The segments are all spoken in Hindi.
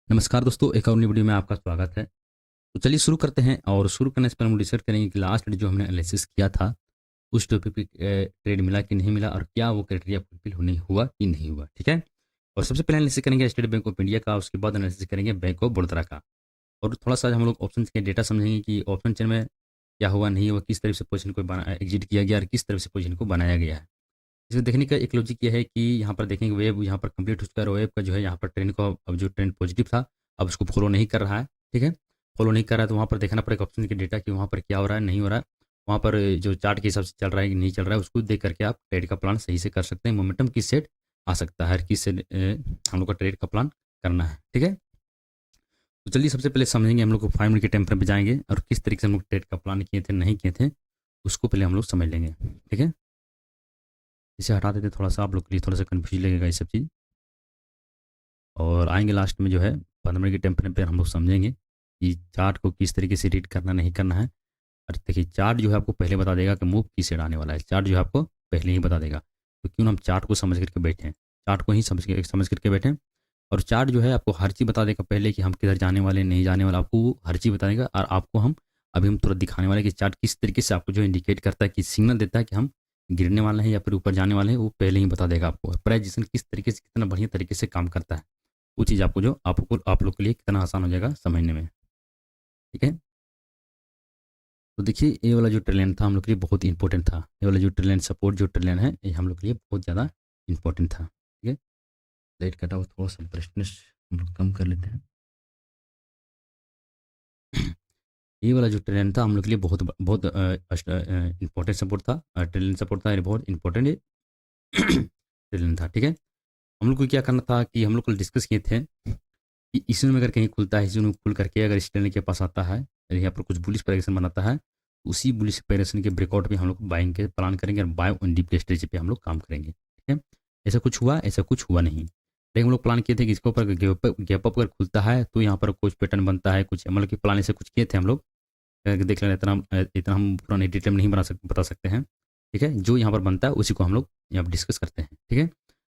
नमस्कार दोस्तों, एक और नई वीडियो में आपका स्वागत है। तो चलिए शुरू करते हैं और शुरू करने से पहले हम डिस्कस करेंगे कि लास्ट जो हमने एनालिसिस किया था, उस टॉपिक पे ट्रेड मिला कि नहीं मिला और क्या वो क्राइटेरिया फुलफिल होने हुआ कि नहीं हुआ, ठीक है? और सबसे पहले एनालिसिस करेंगे स्टेट बैंक ऑफ इंडिया का, उसके बाद एनालिसिस करेंगे बैंक ऑफ बड़ौदा का। और थोड़ा-सा हम लोग ऑप्शंस के डेटा समझेंगे कि ऑप्शन चेन में क्या हुआ, नहीं हुआ, किस तरह से पोज़ीशन को एग्ज़िट किया गया और किस तरह से पोज़ीशन को बनाया गया है। इसे देखने का एक लॉजिक ये है कि यहाँ पर देखेंगे वेव यहाँ पर कंप्लीट हो चुका है और वेव का जो है यहाँ पर ट्रेंड को अब जो ट्रेंड पॉजिटिव था, अब उसको फॉलो नहीं कर रहा है, ठीक है? फॉलो नहीं कर रहा है तो वहाँ पर देखना पड़ेगा ऑप्शन के डेटा कि वहाँ पर क्या हो रहा है, नहीं हो रहा है। वहाँ पर जो चार्ट के हिसाब से चल रहा है कि नहीं चल रहा है, उसको देख करके आप ट्रेड का प्लान सही से कर सकते हैं। मोमेंटम किस सेट आ सकता है, किस से हम लोग का ट्रेड का प्लान करना है, ठीक है? तो चलिए सबसे पहले समझेंगे हम लोग को 5 मिनट के टाइम फ्रेम पे जाएँगे और किस तरीके से हम लोग ट्रेड का प्लान किए थे, नहीं किए थे, उसको पहले हम लोग समझ लेंगे, ठीक है? इसे हटा देते थोड़ा-सा आप लोग के लिए थोड़ा-सा कन्फ्यूज़ लगेगा ये सब चीज़। और आएँगे लास्ट में जो है 15 मिनट के टाइम फ्रेम पे हम लोग समझेंगे कि चार्ट को किस तरीके से रीड करना नहीं करना है। और देखिए चार्ट जो है आपको पहले बता देगा कि मूव किस साइड आने वाला है। चार्ट जो है आपको पहले ही बता देगा। तो क्यों ना हम चार्ट को समझ करके बैठें। चार्ट को ही समझ करके बैठें। और चार्ट जो है आपको हर चीज़ बता देगा पहले कि हम किधर जाने वाले हैं, नहीं जाने वाला। आपको वो हर चीज़ बताएगा और आपको अभी हम तुरंत दिखाने वाले हैं कि चार्ट किस तरीके से आपको जो इंडिकेट करता है, कि सिग्नल देता है कि हम गिरने वाले हैं या फिर ऊपर जाने वाले हैं, वो पहले ही बता देगा आपको। प्राइस किस तरीके से कितना बढ़िया तरीके से काम करता है। वो चीज़ आपको जो आपको आप लोग के लिए कितना आसान हो जाएगा समझने में, ठीक है? तो देखिए ये वाला जो ट्रेन था हम लोग के लिए बहुत इंपॉर्टेंट था। ये वाला जो ट्रेन सपोर्ट जो ट्रेन है, ये हम लोग के लिए बहुत ज़्यादा इंपॉर्टेंट था, ठीक है? लाइट कटा हुआ थोड़ा-सा ब्राइटनेस हम लोग कम कर लेते हैं। ये वाला जो ट्रेन था हम लोग के लिए बहुत बहुत इंपॉर्टेंट सपोर्ट था। ट्रेन सपोर्ट था, ये बहुत इंपॉर्टेंट ट्रेन था, ठीक है? हम लोग को क्या करना था कि हम लोग कल डिस्कस किए थे कि इसी में अगर कहीं खुलता है, इसी में खुल करके अगर इस ट्रेंड के पास आता है, और यहाँ पर कुछ बुलिश प्राइस बनाता है, उसी बुलिश प्राइस के ब्रेकआउट पे हम लोग बाइंग के प्लान करेंगे और बाय ऑन डीप स्ट्रेटजी पे हम लोग काम करेंगे, ठीक है? ऐसा कुछ हुआ? ऐसा कुछ हुआ नहीं। लेकिन हम लोग प्लान किए थे कि इसके ऊपर गैप अप अगर खुलता है तो यहाँ पर कुछ पैटर्न बनता है, कुछ मतलब कि प्लान ऐसे कुछ किए थे हम लोग। देख लेना, इतना हम पूरा डिटेल में नहीं बता सकते हैं, ठीक है? जो यहाँ पर बनता है उसी को हम लोग यहाँ पर डिस्कस करते हैं, ठीक है?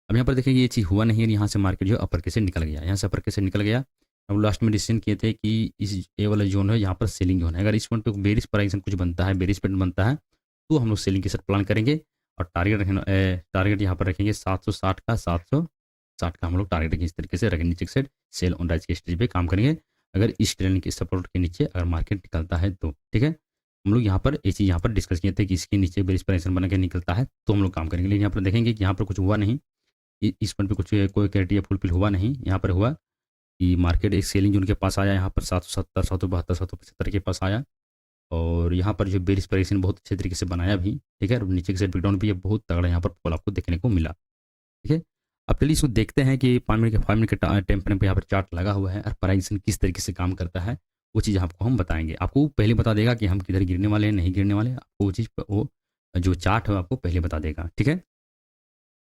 अब यहाँ पर देखिए ये चीज़ हुआ नहीं है, यहाँ से मार्केट जो है अपर के से निकल गया, यहाँ से अपर के से निकल गया। हम लास्ट में डिसीजन किए थे कि इस ये वाला जोन है, यहाँ पर सेलिंग जोन है। अगर इस पॉइंट पे बेरिश प्राइस कुछ बनता है, बेरिश पैटर्न बनता है, तो हम लोग सेलिंग के साथ प्लान करेंगे और टारगेट यहाँ पर रखेंगे 760 का, 760 का हम लोग टारगेट रखेंगे। इस तरीके से रखेंगे, नीचे के साइड सेल ऑन राइज के स्टेज पे काम करेंगे। अगर इस ट्रेंड के सपोर्ट के नीचे अगर मार्केट निकलता है तो, ठीक है? हम लोग यहाँ पर ये चीज़ यहाँ पर डिस्कस किए थे कि इसके नीचे बेरिश प्राइस बना के निकलता है तो हम लोग काम करेंगे। लेकिन यहाँ पर देखेंगे कि यहाँ पर कुछ हुआ नहीं। इस पॉइंट पे कुछ कोई क्राइटेरिया फुलफिल हुआ नहीं। यहाँ पर हुआ कि मार्केट एक सेलिंग जोन के पास आया, यहाँ पर 770, 772, 775 के पास आया और यहाँ पर जो बेरिश प्राइस बहुत अच्छे तरीके से बनाया भी, ठीक है? और नीचे के साइड ब्रेकडाउन भी बहुत तगड़ा यहाँ पर फॉल आपको देखने को मिला, ठीक है? अब चलिए इसको देखते हैं कि 5 मिनट के टाइम फ्रेम पे यहाँ पर चार्ट लगा हुआ है और प्राइस किस तरीके से काम करता है, वो चीज़ आपको हम बताएँगे। आपको पहले बता देगा कि हम किधर गिरने वाले हैं, नहीं गिरने वाले हैं। आपको वो चीज़ वो जो चार्ट है वो आपको पहले बता देगा, ठीक है?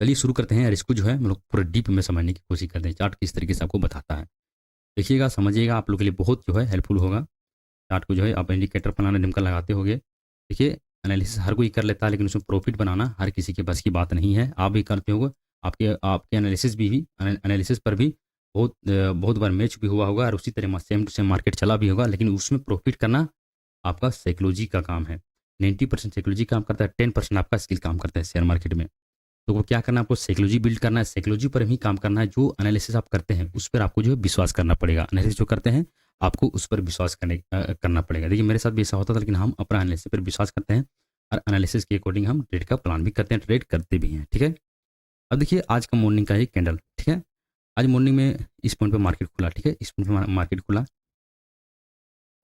चलिए शुरू करते हैं और इसको जो है हम लोग पूरा डीप में समझने की कोशिश करते हैं। चार्ट किस तरीके से आपको बताता है। देखिएगा, समझिएगा, आप लोग के लिए बहुत जो है हेल्पफुल होगा। चार्ट को जो है आप इंडिकेटर फलाना ढिमका लगाते होगे। देखिए एनालिसिस हर कोई कर लेता है लेकिन उसमें प्रॉफिट बनाना हर किसी के बस की बात नहीं है। आप भी करते होगे। आपके आपके एनालिसिस एनालिसिस पर भी बहुत बार मैच भी हुआ होगा और उसी तरह सेम टू सेम मार्केट चला भी होगा, लेकिन उसमें प्रॉफिट करना आपका साइकोलॉजी का काम है। 90% साइकोलॉजी काम करता है, 10% आपका स्किल काम करता है शेयर मार्केट में। तो वो क्या करना है, आपको साइकोलॉजी बिल्ड करना है, साइकोलॉजी पर ही काम करना है। जो एनालिसिस आप करते हैं उस पर आपको जो है विश्वास करना पड़ेगा। एनालिसिस जो करते हैं आपको उस पर विश्वास करना पड़ेगा। देखिए मेरे साथ भी ऐसा होता था, लेकिन हम अपना एनालिसिस पर विश्वास करते हैं और एनालिसिस के अकॉर्डिंग हम ट्रेड का प्लान भी करते हैं, ट्रेड करते भी हैं, ठीक है? अब देखिए आज का मॉर्निंग का एक कैंडल, ठीक है? आज मॉर्निंग में इस पॉइंट पे मार्केट खुला, ठीक है? इस पॉइंट पे मार्केट खुला।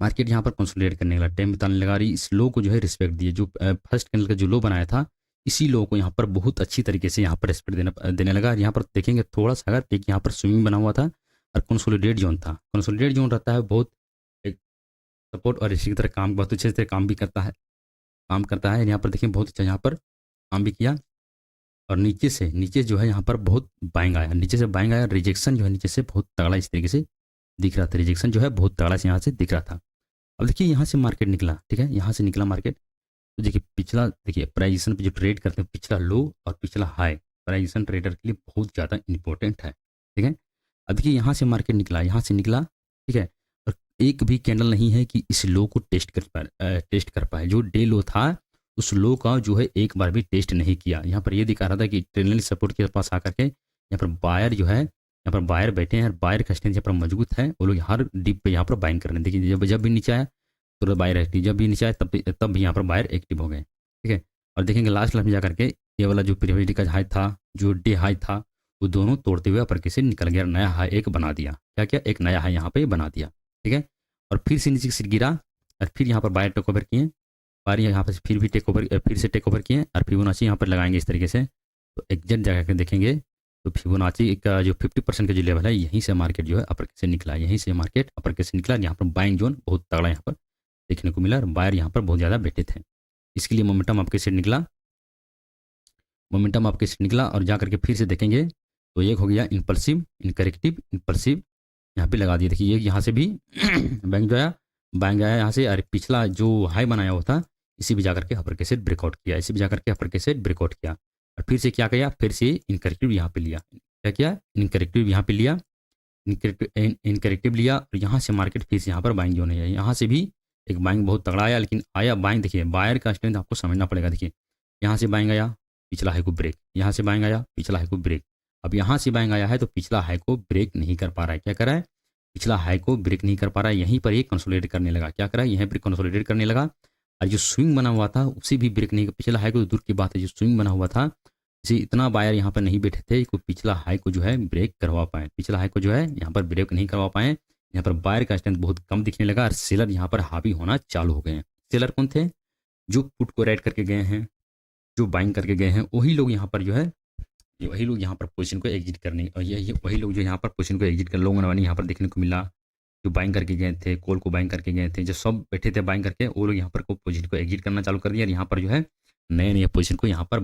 मार्केट यहाँ पर कंसोलिडेट करने लगा, टाइम बताने लगा रही, इस लो को जो है रिस्पेक्ट दिए। जो फर्स्ट कैंडल का जो लो बनाया था, इसी लो को यहाँ पर बहुत अच्छी तरीके से यहाँ पर रिस्पेक्ट देने लगा। यहाँ पर देखेंगे थोड़ा सा, अगर एक यहाँ पर स्विंग बना हुआ था और कंसोलिडेट जोन था। कंसोलिडेट जोन रहता है बहुत एक सपोर्ट और इसी की तरह काम बहुत अच्छे से काम भी करता है, काम करता है। यहाँ पर देखिए बहुत अच्छा यहाँ पर काम भी किया और नीचे जो है यहाँ पर बहुत बाइंग आया, नीचे से बाइंग आया। रिजेक्शन जो है नीचे से बहुत तगड़ा इस तरीके से दिख रहा था, रिजेक्शन जो है बहुत तगड़ा से यहाँ से दिख रहा था। अब देखिए यहाँ से मार्केट निकला, ठीक है? यहाँ से निकला मार्केट। तो देखिए पिछला, देखिए प्राइजेशन पे जो ट्रेड करते हैं, पिछला लो और पिछला हाई प्राइजेशन ट्रेडर के लिए बहुत ज़्यादा इंपॉर्टेंट है, ठीक है? अब देखिए यहाँ से मार्केट निकला, यहाँ से निकला, ठीक है, और एक भी कैंडल नहीं है कि इस लो को टेस्ट कर पाए। जो डे लो था उस लो का जो है एक बार भी टेस्ट नहीं किया। यहाँ पर ये दिखा रहा था कि ट्रेंड सपोर्ट के पास आकर के यहाँ पर बायर जो है, यहाँ पर बायर बैठे हैं, बायर का स्ट्रेंथ यहाँ पर मजबूत है, वो लोग हर डिप पे यहाँ पर बाइंग कर रहे हैं। देखिए जब भी नीचे आया तो बायर एक्टिव, जब भी नीचे आया तब भी यहाँ पर बायर एक्टिव हो गए, ठीक है। और देखेंगे लास्ट में जा करके ये वाला जो प्रीवियस का हाई था, जो डे हाई था, वो दोनों तोड़ते हुए अपर से निकल गया, नया हाई एक बना दिया। क्या क्या, एक नया हाई यहाँ पे बना दिया, ठीक है। और फिर से नीचे से गिरा और फिर यहाँ पर बायर टेक ओवर किए, बायर यहाँ पर फिर भी टेक ओवर, फिर से टेक ओवर किए और फिबोनाची यहाँ पर लगाएंगे इस तरीके से। तो एग्जैक्ट जगह के देखेंगे तो फिबोनाची का जो 50% का जो लेवल है, यहीं से मार्केट जो है अपर से निकला, यहीं से मार्केट अपर से निकला। यहाँ पर बाइंग जोन बहुत तगड़ा यहाँ पर देखने को मिला और बायर यहाँ पर बहुत ज़्यादा बैठे थे। इसके लिए मोमेंटम आपके से निकला, मोमेंटम आपके से निकला और जा करके फिर से देखेंगे तो एक हो गया इम्पल्सिव, इनकरेक्टिव, इम्पल्सिव, यहाँ पे लगा दिया। देखिए ये यहाँ से भी बैंक जो आया, बैंक आया यहाँ से, अरे पिछला जो हाई बनाया हुआ था इसी भी जाकर के अपर के सेट ब्रेकआउट किया, इसी भी जाकर के अपर के सेट ब्रेकआउट किया और फिर से क्या किया, फिर से इनकरेक्टिव यहाँ पे लिया। क्या किया, इनकरेक्टिव यहाँ पे लिया, इनकरेक्टिव लिया और यहाँ से मार्केट फिर से यहाँ पर बाइंग जोन है। यहाँ से भी एक बाइंग बहुत तगड़ा आया, लेकिन आया बाइंग, देखिए बायर का स्ट्रेंथ आपको समझना पड़ेगा। देखिए यहाँ से बाइंग आया, पिछला हाई को ब्रेक, यहाँ से बाइंग आया, पिछला हाई को ब्रेक। अब यहाँ से बाइंग आया है तो पिछला हाई को ब्रेक नहीं कर पा रहा है। क्या कर रहा है, पिछला हाई को ब्रेक नहीं कर पा रहा है, यहीं पर ये कंसोलिडेट करने लगा। क्या कर रहा है, यहीं पर कंसोलिडेट करने लगा और जो स्विंग बना हुआ था उसे भी ब्रेक नहीं, पिछला हाई को दूर की बात है, जो स्विंग बना हुआ था इसे इतना बायर यहाँ पर नहीं बैठे थे कि पिछला हाई को जो है ब्रेक करवा पाए, पिछला हाई को जो है यहाँ पर ब्रेक नहीं करवा पाए। यहाँ पर बायर का स्ट्रेंथ बहुत कम दिखने लगा और सेलर यहाँ पर हावी होना चालू हो गए हैं। सेलर कौन थे, जो पुट को राइट करके गए हैं, जो बाइंग करके गए हैं, वही लोग यहाँ पर जो है, वही लोग यहाँ पर पोजीशन को एग्जिट करने, और ये वही लोग जो यहाँ पर पोजीशन को एग्जिट कर, लोगों ने यहाँ पर देखने को मिला जो बाइंग करके गए थे, कॉल को बाइंग करके गए थे, जो सब बैठे थे बाइंग करके, वो लोग यहाँ पर पोजीशन को एग्जिट करना चालू कर दिया और यहाँ पर जो है नए नए पोजीशन को यहाँ पर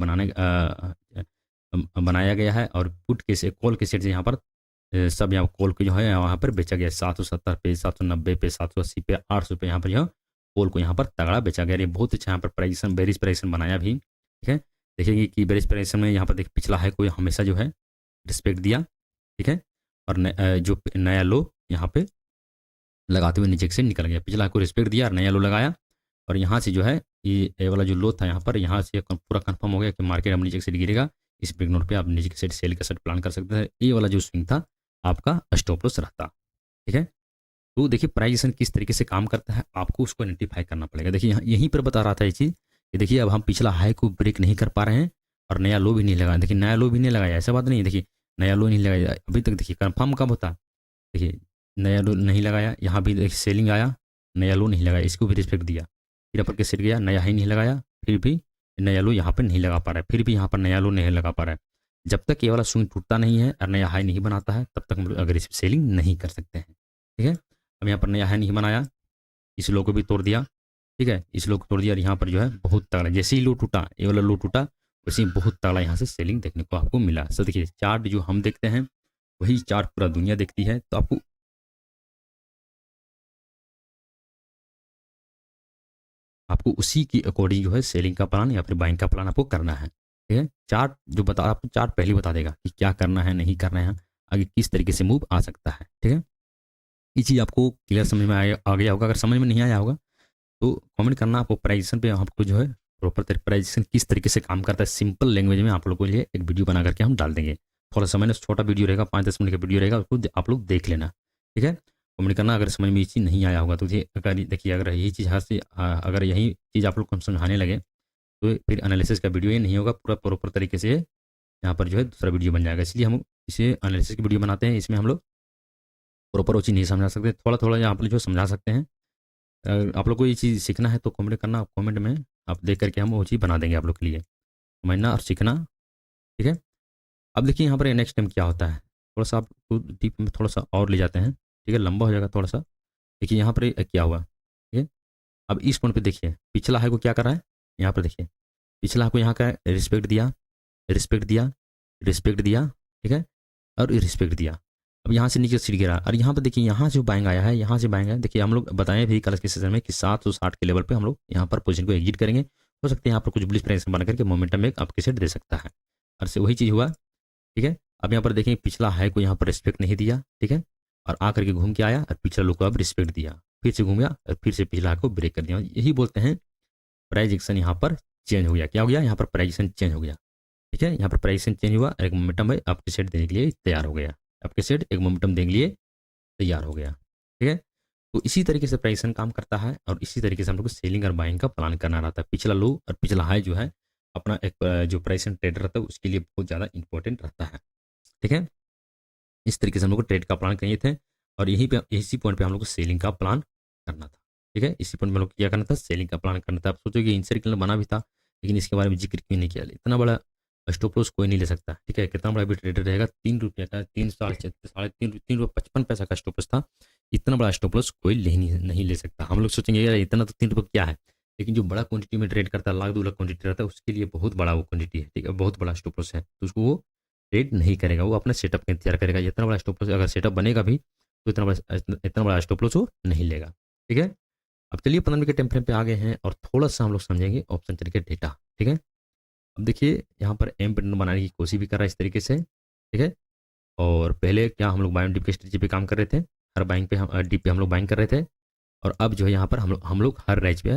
बनाया गया है। और पुट के से कॉल के सेट से यहाँ पर सब यहाँ कॉल को जो है यहाँ पर बेचा गया 770 पे, 790 पे, 780 पे, 800 पे, यहाँ पर जो कॉल को यहाँ पर तगड़ा बेचा गया। ये बहुत अच्छा यहाँ पर प्राइजेशन, बेरिश प्राइजेशन बनाया भी, ठीक है। देखेंगे कि बेरिश प्राइजेशन में यहाँ पर देख पिछला हाई को हमेशा जो है रिस्पेक्ट दिया, ठीक है। और जो नया लो यहाँ पे लगाते हुए नीचे से निकल गया, पिछला को रिस्पेक्ट दिया और नया लो लगाया और यहाँ से जो है ये वाला जो लो था यहाँ पर, यहाँ से पूरा कंफर्म हो गया कि मार्केट अब नीचे से गिरेगा। इस ब्रेक नोट पे आप नीचे के सेट सेल का सेट प्लान कर सकते हैं। ये वाला जो स्विंग था आपका स्टॉप लॉस रहता, ठीक है। तो देखिए प्राइजेशन किस तरीके से काम करता है, आपको उसको आइडेंटिफाई करना पड़ेगा। देखिए यहीं पर बता रहा था ये चीज़ कि देखिए अब हम पिछला हाई को ब्रेक नहीं कर पा रहे हैं और नया लो भी नहीं लगाया। देखिए नया लो भी नहीं लगाया, ऐसा बात नहीं है, देखिए नया लो नहीं लगाया अभी तक। देखिए कन्फर्म कब होता, देखिए नया लो नहीं लगाया, यहाँ भी देखिए सेलिंग आया, नया लो नहीं लगाया, इसको भी रिस्पेक्ट दिया, फिर अपर के सेट गया, नया हाई नहीं लगाया, फिर भी नया लो यहाँ पर नहीं लगा पा रहा है, फिर भी यहाँ पर नया लो नहीं लगा पा रहा है। जब तक ये वाला स्विंग टूटता नहीं है और नया हाई नहीं बनाता है तब तक हम लोग अग्रेसिव सेलिंग नहीं कर सकते हैं, ठीक है। अब यहाँ पर नया हाई नहीं बनाया, इस लो को भी तोड़ दिया, ठीक है, इस लो को तोड़ दिया और यहाँ पर जो है बहुत तगड़ा, जैसे ही लो टूटा, ये वाला लो टूटा, वैसे ही बहुत तगड़ा यहाँ से सेलिंग देखने को आपको मिला। सर देखिए चार्ट जो हम देखते हैं वही चार्ट पूरा दुनिया देखती है, तो आपको उसी की अकॉर्डिंग जो है सेलिंग का प्लान या फिर बाइंग का प्लान आपको करना है, ठीक है। चार्ट जो बता, आपको चार्ट पहले बता देगा कि क्या करना है, नहीं करना है, आगे किस तरीके से मूव आ सकता है, ठीक है। ये चीज़ आपको क्लियर समझ में आ गया होगा। अगर समझ में नहीं आया होगा तो कमेंट करना, आपको प्राइजेशन पे आपको जो है प्रॉपर प्राइजेशन किस तरीके से काम करता है सिंपल लैंग्वेज में आप लोगों के लिए एक वीडियो बना करके हम डाल देंगे। थोड़ा समय छोटा वीडियो रहेगा, 5-10 मिनट का वीडियो रहेगा, उसको आप लोग देख लेना, ठीक है। कमेंट करना अगर समझ में ये चीज़ नहीं आया होगा तो अगर देखिए अगर यही चीज़ अगर यही चीज़ आप लोग को हम समझाने लगे तो फिर एनालिसिस का वीडियो ये नहीं होगा, पूरा प्रॉपर तरीके से यहाँ पर जो है दूसरा वीडियो बन जाएगा। इसलिए हम इसे एनालिसिस की वीडियो बनाते हैं, इसमें हम लोग प्रॉपर वो चीज़ नहीं समझा सकते, थोड़ा थोड़ा यहाँ पर जो समझा सकते हैं। अगर आप लोग को ये चीज़ सीखना है तो कमेंट करना, कमेंट में आप देख करके हम वो चीज़ बना देंगे आप लोग के लिए, समझना और सीखना, ठीक है। अब देखिए यहाँ पर नेक्स्ट टाइम क्या होता है, थोड़ा सा आपको डीप में थोड़ा सा और ले जाते हैं, ठीक है, लंबा हो जाएगा थोड़ा सा। देखिए यहाँ पर क्या हुआ, ठीक है। अब इस पॉइंट पे देखिए पिछला हाई को क्या कर रहा है, यहाँ पर देखिए पिछला हाई को यहाँ का रिस्पेक्ट दिया, रिस्पेक्ट दिया, रिस्पेक्ट दिया, ठीक है, और रिस्पेक्ट दिया। अब यहाँ से नीचे सीट गिरा और यहाँ पर देखिए यहाँ जो बाइंग आया है, यहाँ से बाइंग आया, देखिए हम लोग बताएं भी कल के सेशन में कि 760 के लेवल पे हम लोग यहाँ पर पोजीशन को एग्जिट करेंगे। हो सकता है यहाँ पर कुछ बुलिश प्राइस बना करके मोमेंटम में आपके सेट दे सकता है, और से वही चीज़ हुआ, ठीक है। अब यहाँ पर देखें पिछला हाई को यहाँ पर रिस्पेक्ट नहीं दिया, ठीक है, और आकर के घूम के आया और पिछला लो को अब रिस्पेक्ट दिया, फिर से घूम गया और फिर से पिछला हाई को ब्रेक कर दिया। यही बोलते हैं प्राइस एक्शन यहाँ पर चेंज हो गया। क्या हो गया? यहाँ पर प्राइस एक्शन चेंज हो गया, ठीक है। यहाँ पर प्राइस एक्शन चेंज हुआ, एक मोमेंटम है आपके सेट देने के लिए तैयार हो गया, आपके सेट एक मोमेंटम देने के लिए तैयार हो गया, ठीक है। तो इसी तरीके से प्राइस एक्शन काम करता है और इसी तरीके से हम लोग को सेलिंग और बाइंग का प्लान करना रहता है। पिछला लो और पिछला हाई जो है अपना एक जो प्राइस एक्शन ट्रेडर रहता है उसके लिए बहुत ज़्यादा इंपॉर्टेंट रहता है, ठीक है। इस तरीके से हम लोग को ट्रेड का प्लान किए थे और यहीं पे इसी पॉइंट पे हम लोग को सेलिंग का प्लान करना था, ठीक है। इसी पॉइंट पे हम लोग को क्या करना था? सेलिंग का प्लान करना था। आप सोचोगे इंसर क्लियर बना भी था लेकिन इसके बारे में जिक्र क्यों नहीं किया? इतना बड़ा स्टॉप लॉस कोई नहीं ले सकता, ठीक है। कितना बड़ा भी ट्रेडर रहेगा, 3 रुपये का, 3 3.5 रुपये 55 पैसा का स्टॉप लॉस था। इतना बड़ा स्टॉप लॉस कोई नहीं ले सकता। हम लोग सोचेंगे यार इतना तो 3 रुपये क्या है, लेकिन जो बड़ा क्वांटिटी में ट्रेड करता है, लाख 2 लाख क्वांटिटी रहता है, उसके लिए बहुत बड़ा वो क्वांटिटी है, ठीक है, बहुत बड़ा स्टॉप लॉस है, तो उसको वो ट्रेड नहीं करेगा, वो अपना सेटअप का इंतजार करेगा। इतना बड़ा स्टॉप लॉस अगर सेटअप बनेगा भी तो इतना बड़ा स्टॉप लॉस वो नहीं लेगा, ठीक है। अब चलिए 15 मिनट के टाइम फ्रेम पे आ गए हैं और थोड़ा सा हम लोग समझेंगे ऑप्शन तरीके डेटा, ठीक है। अब देखिए यहाँ पर एम पैटर्न बनाने की कोशिश भी कर रहा है इस तरीके से, ठीक है। और पहले क्या हम लोग बाइंग डिप के स्ट्रेटजी पे काम कर रहे थे, हर बाइंग पे हम डिप पे हम लोग बाइंग कर रहे थे, और अब जो है यहाँ पर हम लोग हर रैच पे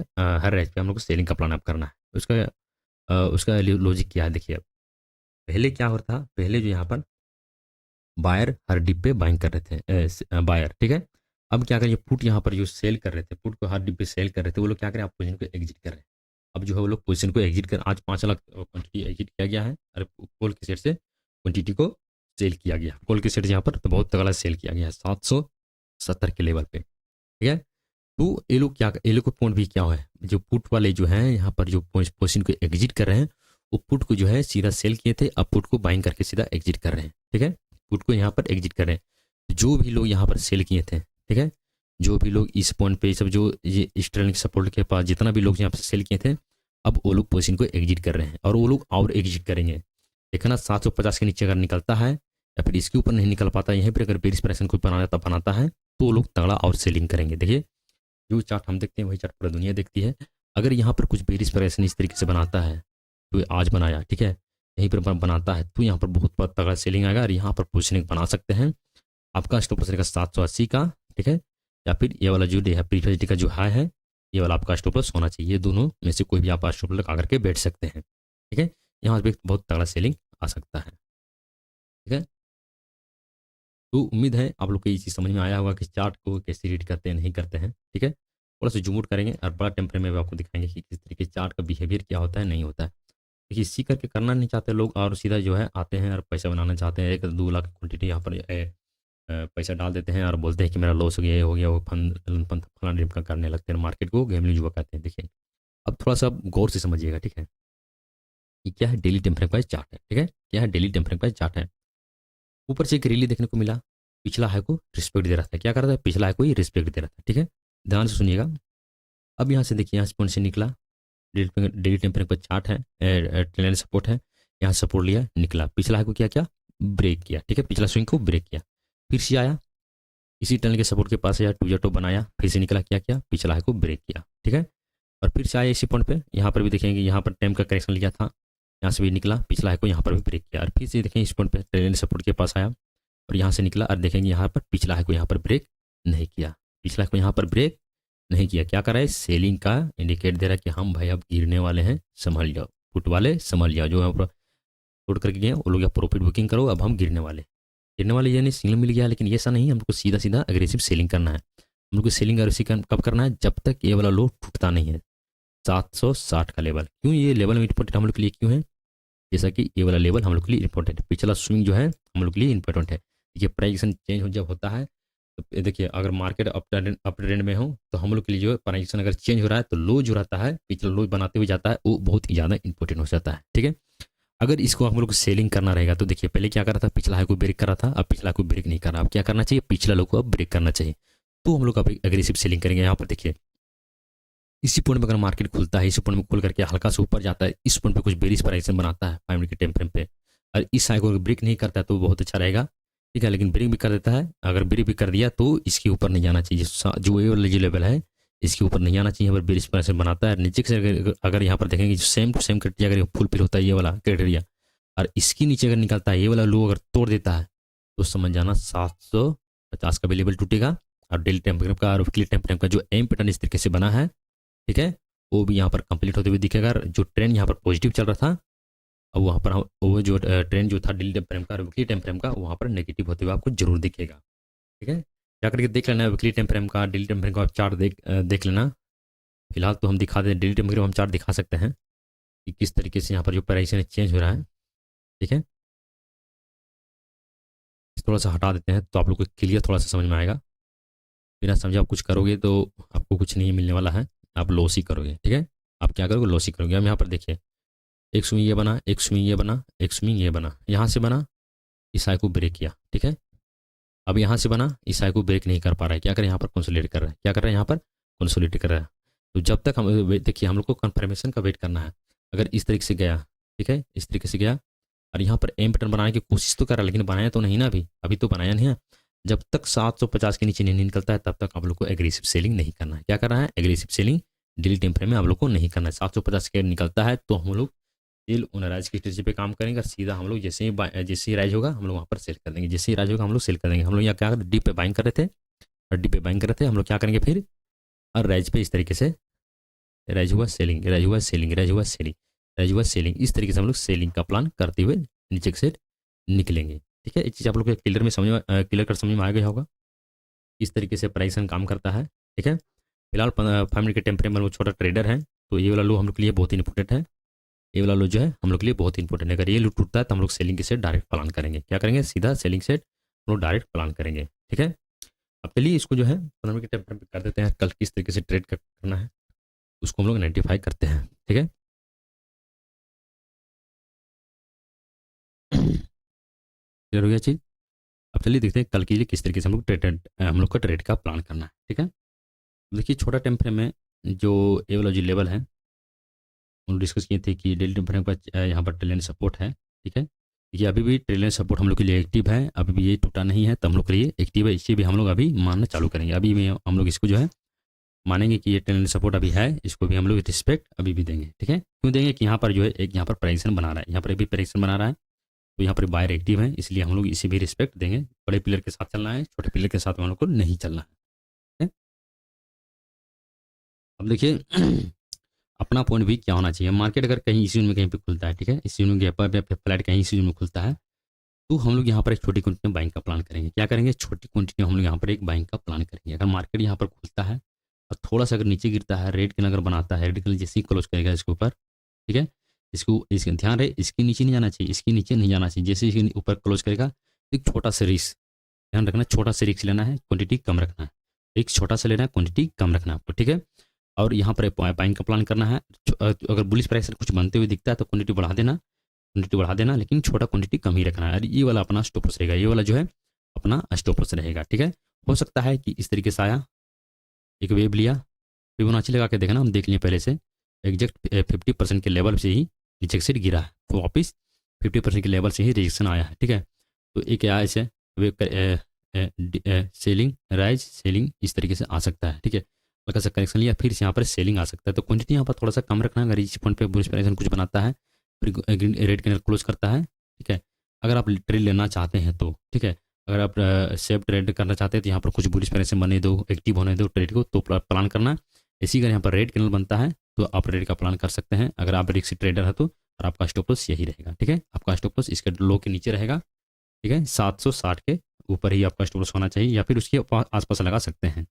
हम लोग को सेलिंग का प्लान अप करना है। उसका लॉजिक क्या है देखिए। अब पहले क्या हो रहा था, पहले जो यहाँ पर बायर हर डिप पे बाइंग कर रहे थे बायर, ठीक है। अब क्या करें, पुट यहाँ पर जो सेल कर रहे थे, पुट को हर डिप पे सेल कर रहे थे, वो लोग क्या करें, आप पोजीशन को एग्जिट कर रहे हैं। अब जो है वो लोग पोजीशन को एग्जिट कर, आज 5 लाख क्वांटिटी एग्जिट किया गया है और कॉल के सेट से क्वांटिटी को सेल किया गया। कॉल के सेट यहाँ पर तो बहुत तगड़ा सेल किया गया है 770 के लेवल पे, ठीक है। तो ये लोग को पॉइंट भी क्या है, जो पुट वाले जो है यहाँ पर जो पोजीशन को एग्जिट कर रहे हैं, वो पुट को जो है सीधा सेल किए थे, अब पुट को बाइंग करके सीधा एग्जिट कर रहे हैं, ठीक है। पुट को यहाँ पर एग्जिट कर रहे हैं। जो भी लोग यहाँ पर सेल किए थे, ठीक है, जो भी लोग इस पॉइंट पे सब जो ये स्टर्लिंग सपोर्ट के पास जितना भी लोग यहाँ पर सेल किए थे, अब वो लोग पोजीशन को एग्जिट कर रहे हैं और वो लोग और एग्जिट करेंगे। देखना 750 के नीचे अगर निकलता है या फिर इसके ऊपर नहीं निकल पाता, यहीं पर अगर बेरिश प्रेशन को बनाता है तो वो लोग तगड़ा और सेलिंग करेंगे। देखिए जो चार्ट हम देखते हैं वही चार्ट पूरा दुनिया देखती है। अगर यहाँ पर कुछ बेरिश प्रेशन इस तरीके से बनाता है, तो आज बनाया, ठीक है, यहीं पर बनाता है तो यहाँ पर बहुत तगड़ा सेलिंग आएगा और यहाँ पर पोजीशनिंग बना सकते हैं। आपका स्टॉप लॉस रहेगा 780 का, ठीक है, या फिर ये वाला जो डे है प्रीवियस डे का जो हाई है, ये वाला आपका स्टॉप लॉस होना चाहिए। ये दोनों में से कोई भी आप स्टॉप लॉस लगा करके बैठ सकते हैं, ठीक है। यहाँ पर बहुत तगड़ा सेलिंग आ सकता है, ठीक है। तो उम्मीद है आप लोग को ये चीज़ समझ में आया होगा कि चार्ट को कैसे रीड करते हैं, नहीं करते हैं, ठीक है। थोड़ा सा जूम आउट करेंगे और बड़ा टेम्परे में भी आपको दिखाएंगे कि किस तरीके चार्ट का बिहेवियर क्या होता है, नहीं होता है। देखिए इसी करके करना नहीं चाहते लोग और सीधा जो है आते हैं और पैसा बनाना चाहते हैं। 1-2 लाख क्वांटिटी यहाँ पर पैसा डाल देते हैं और बोलते हैं कि मेरा लॉस हो गया, ये हो गया, वो फलाना ड्रिप का करने लगते हैं। मार्केट को गैम्बलिंग जुआ कहते हैं। देखिए अब थोड़ा सा गौर से समझिएगा, ठीक है। ये क्या है? डेली टेम्परेचर प्राइस चार्ट है, ठीक है। क्या है? डेली टेम्परेचर प्राइस चार्ट है। ऊपर से एक रैली देखने को मिला, पिछला हाई को रिस्पेक्ट दे रहा था। क्या कर रहा था? पिछला हाई को ही रिस्पेक्ट दे रहा था, ठीक है। ध्यान से सुनिएगा। अब यहाँ से देखिए, यहाँ से पॉइंट से निकला, डेली टेम्परेचर पर चार्ट है, ट्रेंड सपोर्ट है, यहाँ सपोर्ट लिया, निकला, पिछला हाई को क्या ब्रेक किया, ठीक है, पिछला स्विंग को ब्रेक किया, फिर से आया, इसी टनल के सपोर्ट के पास आया, 2 टॉप बनाया, फिर से निकला, क्या पिछला हाई को ब्रेक किया, ठीक है। और फिर से आया इसी पॉइंट पे, यहाँ पर भी देखेंगे, यहाँ पर टाइम का करेक्शन लिया था, यहाँ से भी निकला, पिछला हाई को यहाँ पर भी ब्रेक किया, और फिर से देखेंगे इस पॉइंट पे ट्रेंड सपोर्ट के पास आया और यहाँ से निकला, और देखेंगे यहाँ पर पिछला हाई को यहाँ पर ब्रेक नहीं किया, पिछला हाई को यहाँ पर ब्रेक नहीं किया। क्या कर रहा है? सेलिंग का इंडिकेट दे रहा है कि हम भाई अब गिरने वाले हैं, संभल जाओ, पुट वाले संभल जाओ, जो यहाँ छोड़ करके गए वो लोग या प्रॉफिट बुकिंग करो, अब हम गिरने वाले यानी सिग्नल मिल गया। लेकिन ऐसा नहीं, हमको सीधा सीधा अग्रेसिव सेलिंग करना है। हमको सेलिंग अग्रेसिव कब करना है? जब तक ये वाला लो टूटता नहीं है, 760 का लेवल। क्यों ये लेवल इंपॉर्टेंट हम लोग के लिए क्यों है? जैसा कि ये वाला लेवल हम लोग के लिए इंपॉर्टेंट है, पिछला स्विंग जो है हम लोग के लिए इंपॉर्टेंट है। देखिए प्राइस चेंज जब होता है तो देखिए, अगर मार्केट अप ट्रेंड में हो तो हम लोग के लिए जो है प्राइस अगर चेंज हो रहा है तो लो जो रहता है, पिछला लो बनाते हुए जाता है, वो बहुत ही ज़्यादा इंपॉर्टेंट हो जाता है, ठीक है। अगर इसको हम लोग को सेलिंग करना रहेगा तो देखिए पहले क्या कर रहा था, पिछला हाई को ब्रेक कर रहा था, अब पिछला को ब्रेक नहीं कर रहा। अब क्या करना चाहिए? पिछला लो को अब ब्रेक करना चाहिए, तो हम लोग अभी अग्रेसिव सेलिंग करेंगे। यहाँ पर देखिए इसी पॉइंट में अगर मार्केट खुलता है, इसी पॉइंट में खुल करके हल्का से ऊपर जाता है, इस पॉइंट पे कुछ बेरिश प्राइस बनाता है 5 मिनट के टाइम फ्रेम पे, और इस हाई को ब्रेक नहीं करता है तो बहुत अच्छा रहेगा, ठीक है। लेकिन ब्रेक भी कर देता है, अगर ब्रेक भी कर दिया तो इसके ऊपर नहीं जाना चाहिए, जो ये वाला जो लेवल है इसके ऊपर नहीं जाना चाहिए। अगर बेरिश प्राइस बनाता है नीचे से, अगर यहाँ पर देखेंगे सेम टू सेम क्राइटेरिया अगर फुलफिल होता है, ये वाला क्राइटेरिया, और इसके नीचे अगर निकलता है, ये वाला लो अगर तोड़ देता है, तो समझ जाना 750 का भी लेवल टूटेगा। और डेली टाइम फ्रेम का और वीकली टाइम फ्रेम का जो एम पैटर्न इस तरीके से बना है, ठीक है, वो भी यहाँ पर कंप्लीट होते हुए दिखेगा। जो ट्रेंड यहाँ पर पॉजिटिव चल रहा था, अब वहाँ पर वो जो ट्रेंड जो था डेली टाइम फ्रेम का और वीकली टाइम फ्रेम का, वहाँ पर नेगेटिव होते हुए आपको जरूर दिखेगा। ठीक है, क्या करके देख लेना वीकली टाइम फ्रेम का, डेली टाइम फ्रेम का चार्ट देख लेना। फिलहाल तो हम दिखा दें, डेली टाइम फ्रेम हम चार्ट दिखा सकते हैं कि किस तरीके से यहाँ पर जो प्राइस है चेंज हो रहा है। ठीक है, थोड़ा सा हटा देते हैं तो आप लोग को क्लियर थोड़ा सा समझ में आएगा। बिना समझे आप कुछ करोगे तो आपको कुछ नहीं मिलने वाला है, आप लॉस ही करोगे। ठीक है, आप क्या करोगे, लॉस ही करोगे। हम यहाँ पर देखिए, एक स्विंग ये बना, एक स्विंग ये बना, एक स्विंग ये बना, यहाँ से बना, इस आई को ब्रेक किया। ठीक है, अब यहाँ से बना, इस आई को ब्रेक नहीं कर पा रहा है, क्या करें, यहाँ पर कंसोलिडेट कर रहा है। क्या कर रहा है, यहाँ पर कंसोलिडेट कर रहा है। तो जब तक हम देखिए, हम लोग को कन्फर्मेशन का वेट करना है। अगर इस तरीके से गया, ठीक है, इस तरीके से गया और यहाँ पर एम पैटर्न बनाने की कोशिश तो कर रहा है, लेकिन बनाया तो नहीं ना, अभी तो बनाया नहीं है। जब तक 750 के नीचे नहीं निकलता है, तब तक आप लोग को एग्रेसिव सेलिंग नहीं करना है। क्या करना है, aggressive selling daily time frame में आप लोग को नहीं करना है। 750 के निकलता है तो हम लोग सेल ऑन राइज की स्ट्रेटजी पे काम करेंगे, और सीधा हम लोग जैसे ही राइज होगा हम लोग वहाँ पर सेल कर देंगे, जैसे ही राइज होगा हम लोग सेल कर देंगे। हम लोग यहाँ क्या डी पे बाइंग कर रहे थे, और डी पे बाइंग कर रहे थे, हम लोग क्या करेंगे फिर, और राइज पे इस तरीके से राइज हुआ सेलिंग, राइज हुआ सेलिंग, राइज हुआ सेलिंग, राइज हुआ सेलिंग, इस तरीके से हम लोग सेलिंग का प्लान करते हुए नीचे से निकलेंगे। ठीक है, ये चीज़ आप लोग को क्लियर कर समझ में आ गया होगा, इस तरीके से प्राइस काम करता है। ठीक है, फिलहाल 5 मिनट के टाइम फ्रेम में वो छोटा ट्रेडर है, तो ये वाला लो हम लोग के लिए बहुत इंपॉर्टेंट है। ये वाला लो जो है हम लोग के लिए बहुत इंपॉर्टेंट है। अगर ये लो टूटता है तो हम लोग सेलिंग के सेट डायरेक्ट प्लान करेंगे। क्या करेंगे, सीधा सेलिंग सेट हम लोग डायरेक्ट प्लान करेंगे। ठीक है, अब चलिए इसको जो है 15 मिनट के टाइम फ्रेम पे कर देते हैं, कल किस तरीके से ट्रेड करना है उसको हम लोग आइडेंटिफाई करते हैं। ठीक है, क्लियर हो गया चीज़। अब चलिए देखते हैं कल के लिए किस तरीके से हम लोग का ट्रेड का प्लान करना है। ठीक है, देखिए छोटा टाइम फ्रेम में जो ये वाला जो लेवल है, हम डिस्कस किए थे कि डेली टाइम फ्रेम का यहाँ पर ट्रेंड सपोर्ट है। ठीक है, ये अभी भी ट्रेंड सपोर्ट हम लोग के लिए एक्टिव है, अभी भी ये टूटा नहीं है, तो हम लोग के लिए एक्टिव है। इसे भी हम लोग अभी मानना चालू करेंगे। अभी भी हम लोग इसको जो है मानेंगे कि ये ट्रेंड सपोर्ट अभी है, इसको भी हम लोग रिस्पेक्ट अभी भी देंगे। ठीक है, क्यों देंगे कि यहाँ पर जो है एक यहाँ पर प्राइसन बना रहा है, यहाँ पर भी प्राइसन बना रहा है, तो यहाँ पर बायर एक्टिव है, इसलिए हम लोग इसे भी रिस्पेक्ट देंगे। बड़े प्लेयर के साथ चलना है, छोटे प्लेयर के साथ हम लोग को नहीं चलना है। ठीक है? अब देखिए अपना पॉइंट भी क्या होना चाहिए। मार्केट अगर कहीं इसी में कहीं पे खुलता है, ठीक है, इसी में गैप या फ्लैट कहीं इसी में खुलता है, तो हम लोग यहाँ पर एक छोटी क्वांटिटी में बाइंग का प्लान करेंगे। क्या करेंगे, छोटी क्वांटिटी में हम लोग यहाँ पर एक बाइंग का प्लान करेंगे। अगर मार्केट यहाँ पर खुलता है और थोड़ा सा अगर नीचे गिरता है, रेड कैंडल अगर बनाता है, रेड कैंडल जैसे ही क्लोज करेगा इसके ऊपर, ठीक है, इसका ध्यान रहे, इसके नीचे नहीं जाना चाहिए, इसके नीचे नहीं जाना चाहिए। जैसे इसके ऊपर क्लोज करेगा, एक छोटा सा रिस्क ध्यान रखना, छोटा सा रिस्क लेना है, क्वांटिटी कम रखना है। एक छोटा सा लेना है, क्वांटिटी कम रखना है आपको। ठीक है, और यहाँ पर बाइंग का प्लान करना है। अगर बुलिश प्राइस कुछ बनते हुए दिखता है तो क्वांटिटी बढ़ा देना, लेकिन छोटा क्वांटिटी कम ही रखना है। और ये वाला अपना स्टॉप लॉस रहेगा, ये वाला जो है अपना स्टॉप लॉस रहेगा। ठीक है, हो सकता है कि इस तरीके से आया, एक वेव लिया, फिबोनाची लगा के देखना, हम देख लिए पहले से एग्जैक्ट 50% के लेवल से ही रिजेक्शन गिरा है, तो वापस 50% के लेवल से ही रिजेक्शन आया है। ठीक है, तो एक ऐसे सेलिंग राइज सेलिंग इस तरीके से आ सकता है। ठीक है, हल्का सा करेक्शन लिया, फिर से यहाँ पर सेलिंग आ सकता है, तो क्वांटिटी यहाँ पर थोड़ा सा कम रखना है। अगर इस पॉइंट पे बुलिश प्राइस कुछ बनाता है, फिर रेड कैंडल क्लोज करता है, ठीक है, अगर आप ट्रेड लेना चाहते हैं तो, ठीक है, अगर आप सेफ ट्रेड करना चाहते हैं तो यहाँ पर कुछ बुलिश प्राइस बने दो, एक्टिव होने दो ट्रेड को, तो प्लान करना। इसी अगर यहाँ पर रेड कैंडल बनता है तो आप रेड का प्लान कर सकते हैं। अगर आप रिस्क ट्रेडर है तो, और आपका स्टॉप लॉस यही रहेगा। ठीक है, आपका स्टॉप लॉस इसके लो के नीचे रहेगा। ठीक है, 760 के ऊपर ही आपका स्टॉप लॉस होना चाहिए, या फिर उसके आसपास लगा सकते हैं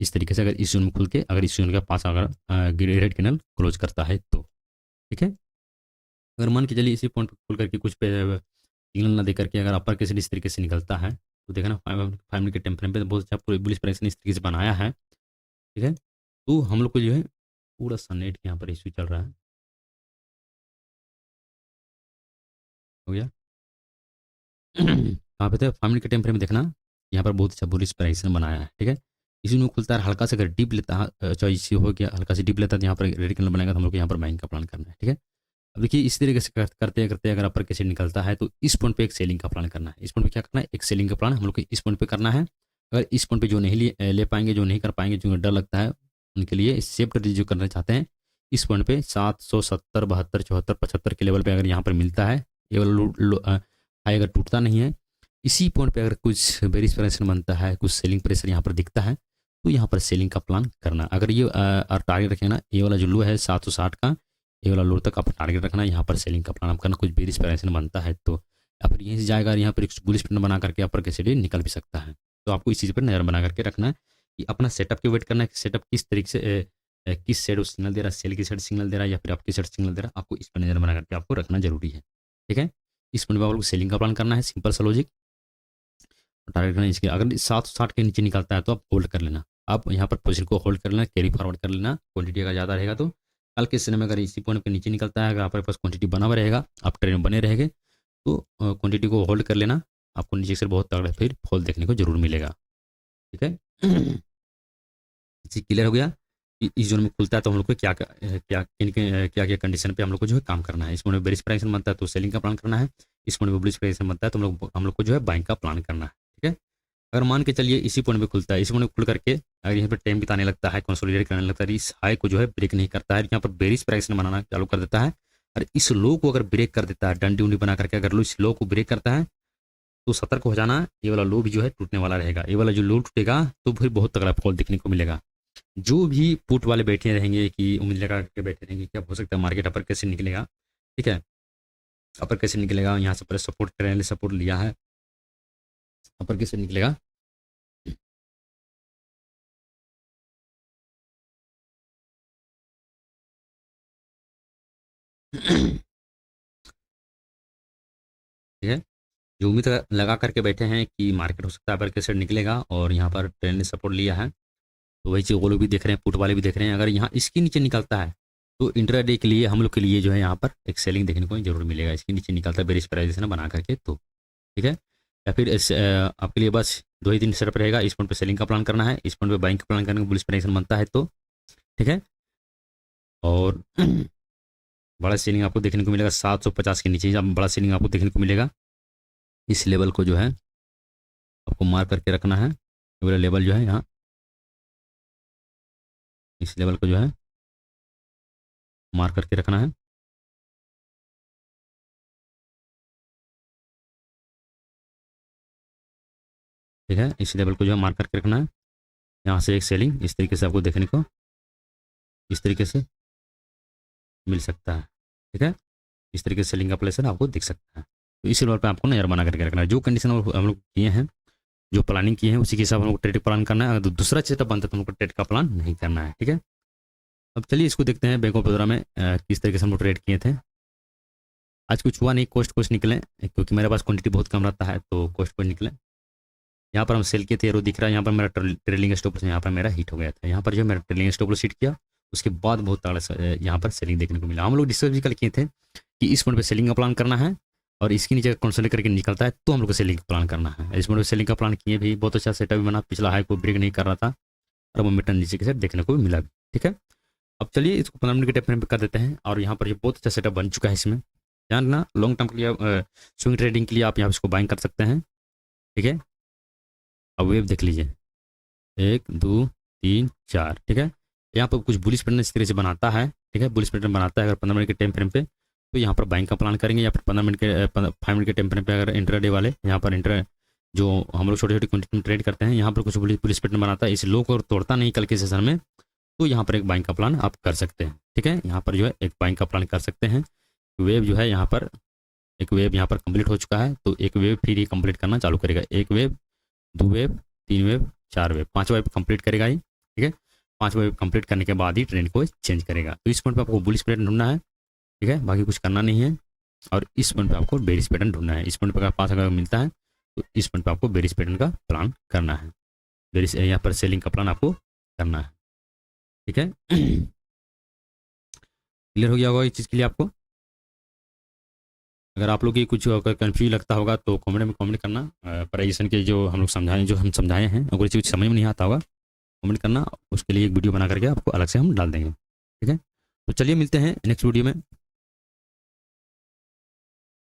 इस तरीके से। अगर इस जोन में खुल के, अगर इस जोन के पास अगर रेड कैंडल क्लोज करता है तो, ठीक है, अगर मान के चलिए इसी पॉइंट पर खुल करके कुछ पे सिग्नल ना दे करके अगर अपर के इस तरीके से निकलता है, तो देखना 5 मिनट के टाइम फ्रेम पे बहुत अच्छा पूरी बुलिश प्राइस ने इस तरीके से बनाया है। ठीक है, तो हम लोग को जो है पूरा सा नेट यहाँ पर इश्यू चल रहा है, हो गया कहाँ पे थे, 5 मिनट के टाइम फ्रेम में देखना, यहाँ पर बहुत अच्छा बुलिश प्राइस ने बनाया है। ठीक है, इसी में खुलता है, हल्का से अगर डीप लेता है, चाहे इसी हो गया, हल्का से डीप लेता है तो यहाँ पर रेड कैंडल बनाएगा, तो हम लोग को यहाँ पर बाइंग का प्लान करना है। ठीक है, अब देखिए इस तरीके से करते करते अगर अपर कैसे निकलता है तो इस पॉइंट पे एक सेलिंग का प्लान करना है। इस पॉइंट पे क्या करना है, एक सेलिंग का प्लान हम लोग को इस पॉइंट पे करना है। अगर इस पॉइंट पे जो नहीं ले पाएंगे, जो नहीं कर पाएंगे, जो डर लगता है, उनके लिए सेफ जो करना चाहते हैं, इस पॉइंट पे 770 72 74 75 के लेवल पे अगर यहाँ पर मिलता है, ये वाला हाई अगर टूटता नहीं है, इसी पॉइंट पे अगर कुछ बेरिश प्रेशर बनता है, कुछ सेलिंग प्रेशर यहाँ पर दिखता है, तो यहाँ पर सेलिंग का प्लान करना। अगर ये टारगेट रखें ना, ये वाला जो लो है 760 का, ये वाला लो तक आप टारगेट रखना, यहाँ पर सेलिंग का प्लान आप करना। कुछ बेरिश प्रेशर बनता है तो या फिर यहीं से जाएगा और यहाँ पर एक बुलिश पैटर्न बना करके अपर के सीढ़ी निकल भी सकता है। तो आपको इस चीज़ पर नज़र बना करके रखना है कि अपना सेटअप के वेट करना है कि सेटअप किस तरीके से किस साइड वो सिग्नल दे रहा है, सेल की साइड सिग्नल दे रहा है या फिर आपकी साइड सिग्नल दे रहा है, आपको इस पर नज़र बना करके आपको रखना जरूरी है। ठीक है, इस पॉइंट पर आपको सेलिंग का प्लान करना है, सिंपल सा लॉजिक। टारगेट करना इसके, अगर 760 के नीचे निकलता है तो आप होल्ड कर लेना, आप यहाँ पर पोजीशन को होल्ड कर लेना, कैरी फॉरवर्ड कर लेना। क्वांटिटी अगर ज़्यादा रहेगा तो कल के समय में अगर इसी पॉइंट के नीचे निकलता है, अगर आपके पास क्वांटिटी बना हुआ रहेगा, आप ट्रेड में बने रहेंगे, तो क्वांटिटी को होल्ड कर लेना। आपको नीचे से बहुत तगड़ा फिर फॉल देखने को जरूर मिलेगा। ठीक है, क्लियर हो गया कि इस जोन में खुलता है तो हम लोग को क्या क्या कंडीशन पे हम लोग को जो है काम करना है। इस पॉइंट में बेरिश प्राइस बनता है तो सेलिंग का प्लान करना है, इस पॉइंट में बुलिश प्राइस बनता है तो हम लोग को जो है बाइंग का प्लान करना है। ठीक है, अगर मान के चलिए इसी पॉइंट पे खुलता है, इसी पॉइंट पे खुल करके अगर यहाँ पर टाइम बिताने लगता है, कंसोलिडेट करने लगता है, इस हाई को जो है ब्रेक नहीं करता है, यहाँ पर बेरिश प्राइस बनाना चालू कर देता है, और इस लो को अगर ब्रेक कर देता है, डंडी उंडी बना करके अगर इस लो को ब्रेक करता है तो सतर्क हो जाना, ये वाला लो भी जो है टूटने वाला रहेगा। ये वाला जो लो टूटेगा तो फिर बहुत तगड़ा फॉल देखने को मिलेगा। जो भी पुट वाले बैठे रहेंगे कि उम्मीद लगा के बैठे रहेंगे क्या हो सकता है मार्केट अपर कैसे निकलेगा। ठीक है, अपर कैसे निकलेगा, यहाँ से पहले सपोर्ट ट्रेंड सपोर्ट लिया है, अपर कैसे निकलेगा। ठीक है, जो उम्मीद लगा करके बैठे हैं कि मार्केट हो सकता है अपर कैसे निकलेगा और यहाँ पर ट्रेंड ने सपोर्ट लिया है, तो वही चीज़ वो लोग भी देख रहे हैं, पुट वाले भी देख रहे हैं। अगर यहाँ इसके नीचे निकलता है तो इंट्राडे के लिए हम लोग के लिए जो है यहाँ पर एक सेलिंग देखने को जरूर मिलेगा। इसके नीचे निकलता है बेरिश प्राइस बना करके तो ठीक है, या फिर आपके लिए बस 2 ही दिन सेटअप रहेगा। इस पॉइंट पे सेलिंग का प्लान करना है, इस पॉइंट पे बाइंग का प्लान करने का बुलिश प्राइस बनता है तो ठीक है। और बड़ा सेलिंग आपको देखने को मिलेगा 750 के नीचे, बड़ा सेलिंग आपको देखने को मिलेगा। इस लेवल को जो है आपको मार्क करके रखना है, ये वाला लेवल जो है यहाँ, इस लेवल को जो है मार्क करके रखना है। ठीक है, इस लेवल को जो है मार्क करके रखना है। यहाँ से एक सेलिंग इस तरीके से आपको देखने को इस तरीके से मिल सकता है। ठीक है, इस तरीके से सेलिंग का प्लेसर आपको दिख सकता है। तो इस लेवल पे आपको नजर बना करके रखना है। जो कंडीशन हम लोग किए हैं, जो प्लानिंग किए हैं, उसी के हिसाब हम लोग ट्रेड प्लान करना है। अगर दूसरा सेटअप बनता है तो हम लोग ट्रेड का प्लान नहीं करना है। ठीक है, अब चलिए इसको देखते हैं बैंक ऑफ बड़ौदा में किस तरीके से हम लोग ट्रेड किए थे। आज कुछ हुआ नहीं, कोस्ट निकले, क्योंकि मेरे पास क्वांटिटी बहुत कम रहता है तो कोस्ट निकले। यहाँ पर हम सेल किए थे, एरो दिख रहा है, यहाँ पर मेरा ट्रेलिंग स्टॉप लॉस यहाँ पर मेरा हिट हो गया था। यहाँ पर जो मेरा ट्रेलिंग स्टॉप लॉस हिट किया, उसके बाद बहुत तगड़ा यहाँ पर सेलिंग देखने को मिला। हम लोग डिस्कस भी कल किए थे कि इस पॉइंट पे सेलिंग का प्लान करना है और इसकी नीचे कंसोलिडेट करके निकलता है तो हम लोग को सेलिंग का प्लान करना है। इस पॉइंट पे सेलिंग का प्लान किए भी, बहुत अच्छा सेटअप भी बना, पिछला हाई को ब्रेक नहीं कर रहा था और मोमेंटम नीचे के साथ देखने को भी मिला भी। ठीक है, अब चलिए इसको 15 मिनट के टाइम फ्रेम पे कर देते हैं और यहाँ पर ये बहुत अच्छा सेटअप बन चुका है। इसमें ध्यान रखना, लॉन्ग टर्म के लिए स्विंग ट्रेडिंग के लिए आप यहाँ इसको बाइंग कर सकते हैं। ठीक है, अब वेव देख लीजिए, 1 2 3 4। ठीक है, यहाँ पर कुछ बुलिश पैटर्न इस तरह से बनाता है। ठीक है, बुलिश पैटर्न बनाता है अगर 15 मिनट के टाइम फ्रेम पे, तो यहाँ पर बाइंग का प्लान करेंगे, या फिर 5 मिनट के टाइम फ्रेम पे अगर इंट्राडे वाले यहाँ पर जो हम लोग छोटे छोटे क्वांटिटी में ट्रेड करते हैं, यहाँ पर कुछ बुलिश पैटर्न बनाता है, इस लो को तोड़ता नहीं कल के सेशन में, तो यहाँ पर एक बाइंग का प्लान आप कर सकते हैं। ठीक है, यहाँ पर जो है एक बाइंग का प्लान कर सकते हैं। वेव जो है यहाँ पर एक वेव यहाँ पर कंप्लीट हो चुका है, तो एक वेव फिर ये कंप्लीट करना चालू करेगा। एक wave, 2 wave, 3 wave, 4 wave, 5 wave complete करेगा ही। ठीक है, 5 वेव कंप्लीट करने के बाद ही ट्रेंड को चेंज करेगा। तो इस पॉइंट पे आपको बुलिश पैटर्न ढूंढना है। ठीक है, बाकी कुछ करना नहीं है। और इस पॉइंट पे आपको बेरिश पैटर्न ढूंढना है। इस पॉइंट पे पास अगर मिलता है तो इस पॉइंट पे आपको बेरिश पैटर्न का प्लान करना है, बेरिश यहाँ पर सेलिंग का प्लान आपको करना है। ठीक है, क्लियर हो गया होगा इस चीज़ के लिए आपको। अगर आप लोग की कुछ कन्फ्यूज लगता होगा तो कमेंट में कमेंट करना। प्राइजेशन के जो हम समझाए हैं, अगर कुछ समझ में नहीं आता होगा कमेंट करना, उसके लिए एक वीडियो बना करके आपको अलग से हम डाल देंगे। ठीक है, तो चलिए मिलते हैं नेक्स्ट वीडियो में।